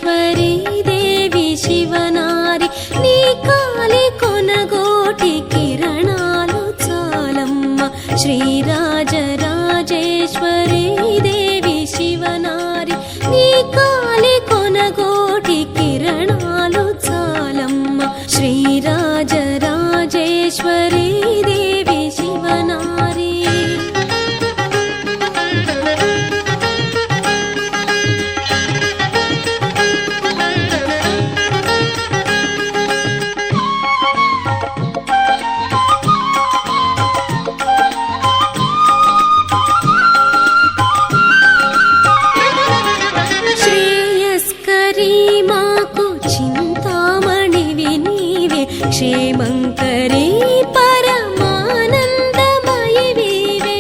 రాజరాజేశ్వరి దేవి శివనారి నీ కాలి కొనగోటి కిరణాలు చాలమ్మ శ్రీ రాజరాజేశ్వరి దేవి శివనారి నీ కాలి కొనగోటి కిరణాలు చాలమ్మ శ్రీ రాజరాజేశ్వరి దేవి శివనారి క్షేమంకరీ పరమానందమయి వివే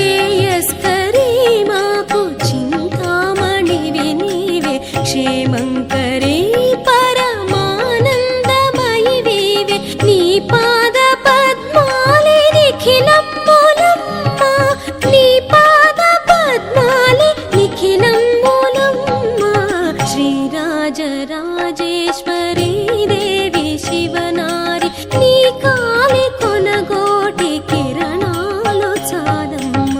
శ్రేయస్కరీ మాకు చింతామణివి నీవే క్షేమంకరీ పరమానందమయి వివే నీ పాద పద్మాలి నిఖిలమ్ములమ్మ నీ పాద పద్మాలి నిఖిలమ్ములమ్మ శ్రీ రాజరాజేశ్వరి దేవి శివనారి నీ కాలి కొనగోటి కిరణాలు చాలమ్మ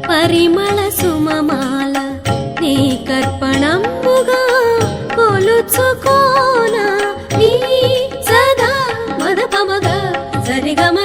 పరిమళ సుమమాల నీ కర్పణముగా కొలుచుకోన నీ సదా మదపమగ సరిగమ